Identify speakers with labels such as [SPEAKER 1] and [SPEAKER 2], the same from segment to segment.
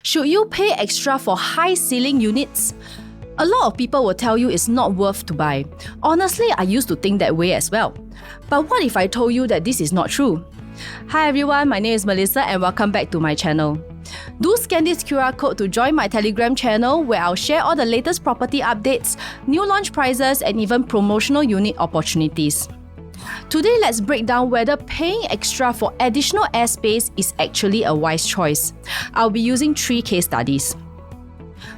[SPEAKER 1] Should you pay extra for high ceiling units? A lot of people will tell you it's not worth to buy. Honestly, I used to think that way as well. But what if I told you that this is not true? Hi everyone, my name is Melissa and welcome back to my channel. Do scan this QR code to join my Telegram channel where I'll share all the latest property updates, new launch prices and even promotional unit opportunities. Today, let's break down whether paying extra for additional airspace is actually a wise choice. I'll be using 3 case studies.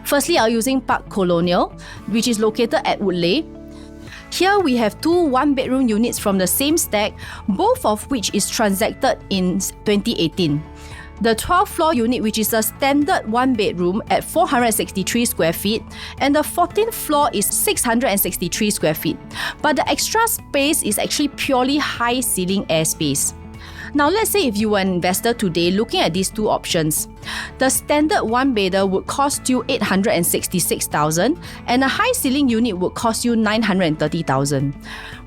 [SPEAKER 1] Firstly, I'll be using Parc Colonial, which is located at Woodleigh. Here we have 2 one-bedroom units from the same stack, both of which is transacted in 2018. The 12th floor unit, which is a standard one-bedroom at 463 square feet, and the 14th floor is 663 square feet. But the extra space is actually purely high ceiling airspace. Now let's say if you were an investor today looking at these 2 options. The standard one-bedder would cost you $866,000 and a high ceiling unit would cost you $930,000.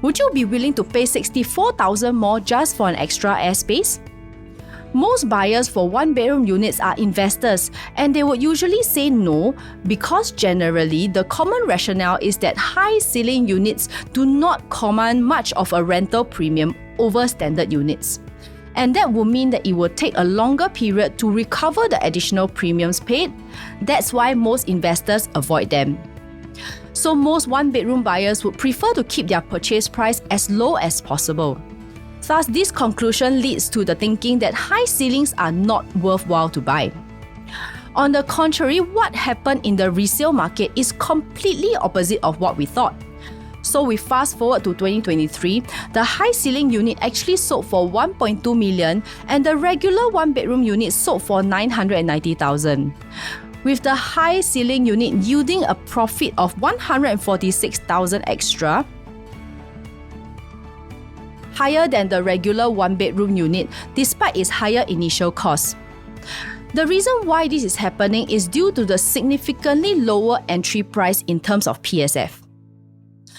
[SPEAKER 1] Would you be willing to pay $64,000 more just for an extra airspace? Most buyers for one-bedroom units are investors and they would usually say no because generally the common rationale is that high ceiling units do not command much of a rental premium over standard units. And that would mean that it will take a longer period to recover the additional premiums paid. That's why most investors avoid them. So most one-bedroom buyers would prefer to keep their purchase price as low as possible. Thus, this conclusion leads to the thinking that high ceilings are not worthwhile to buy. On the contrary, what happened in the resale market is completely opposite of what we thought. So we fast forward to 2023, the high ceiling unit actually sold for $1.2 million and the regular one-bedroom unit sold for $990,000. With the high ceiling unit yielding a profit of $146,000 extra, higher than the regular one-bedroom unit despite its higher initial cost. The reason why this is happening is due to the significantly lower entry price in terms of PSF.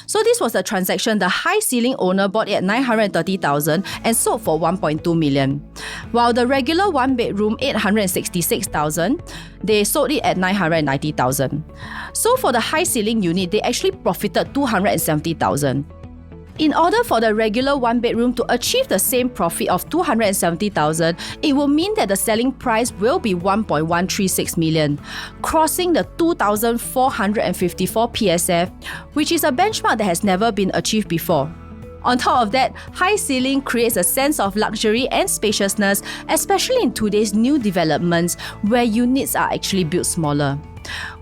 [SPEAKER 1] So this was a transaction the high ceiling owner bought at $930,000 and sold for $1.2 million. While the regular one-bedroom $866,000, they sold it at $990,000. So for the high ceiling unit, they actually profited $270,000. In order for the regular one-bedroom to achieve the same profit of $270,000, it will mean that the selling price will be $1.136 million, crossing the 2,454 PSF, which is a benchmark that has never been achieved before. On top of that, high ceiling creates a sense of luxury and spaciousness, especially in today's new developments where units are actually built smaller.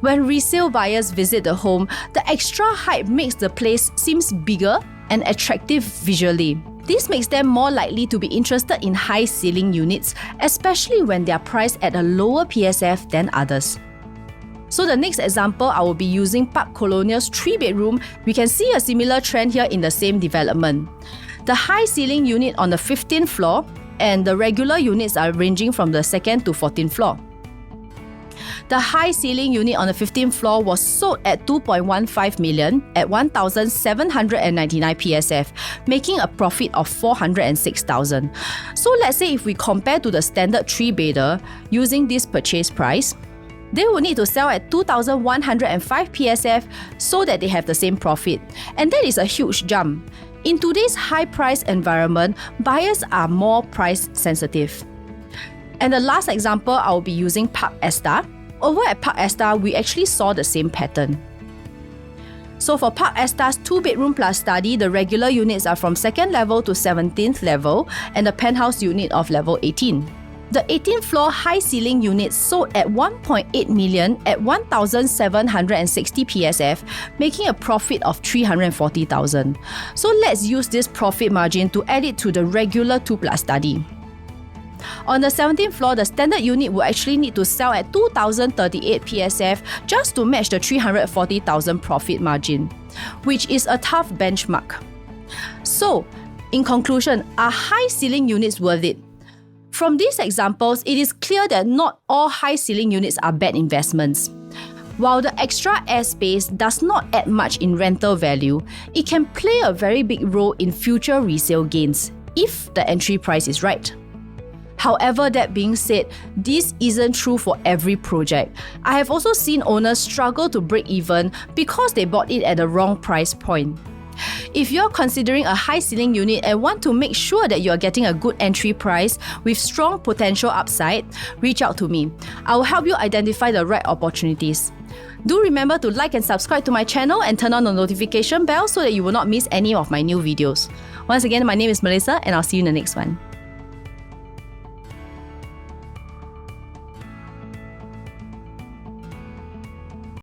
[SPEAKER 1] When resale buyers visit the home, the extra height makes the place seems bigger and attractive visually. This makes them more likely to be interested in high ceiling units, especially when they are priced at a lower PSF than others. So the next example, I will be using Parc Colonial's 3-bedroom. We can see a similar trend here in the same development. The high ceiling unit on the 15th floor and the regular units are ranging from the 2nd to 14th floor. The high ceiling unit on the 15th floor was sold at $2.15 million at 1,799 PSF, making a profit of $406,000. So let's say if we compare to the standard 3-bedder using this purchase price, they will need to sell at 2,105 PSF so that they have the same profit. And that is a huge jump. In today's high-price environment, buyers are more price sensitive. And the last example, I will be using Parc Esta. Over at Parc Esta, we actually saw the same pattern. So for Parc Esta's 2-bedroom plus study, the regular units are from 2nd level to 17th level and the penthouse unit of level 18. The 18th floor high ceiling unit sold at $1.8 million at 1,760 PSF, making a profit of $340,000. So let's use this profit margin to add it to the regular 2+ study. On the 17th floor, the standard unit will actually need to sell at 2,038 PSF just to match the $340,000 profit margin, which is a tough benchmark. So, in conclusion, are high ceiling units worth it? From these examples, it is clear that not all high ceiling units are bad investments. While the extra airspace does not add much in rental value, it can play a very big role in future resale gains if the entry price is right. However, that being said, this isn't true for every project. I have also seen owners struggle to break even because they bought it at the wrong price point. If you're considering a high ceiling unit and want to make sure that you're getting a good entry price with strong potential upside, reach out to me. I will help you identify the right opportunities. Do remember to like and subscribe to my channel and turn on the notification bell so that you will not miss any of my new videos. Once again, my name is Melissa and I'll see you in the next one.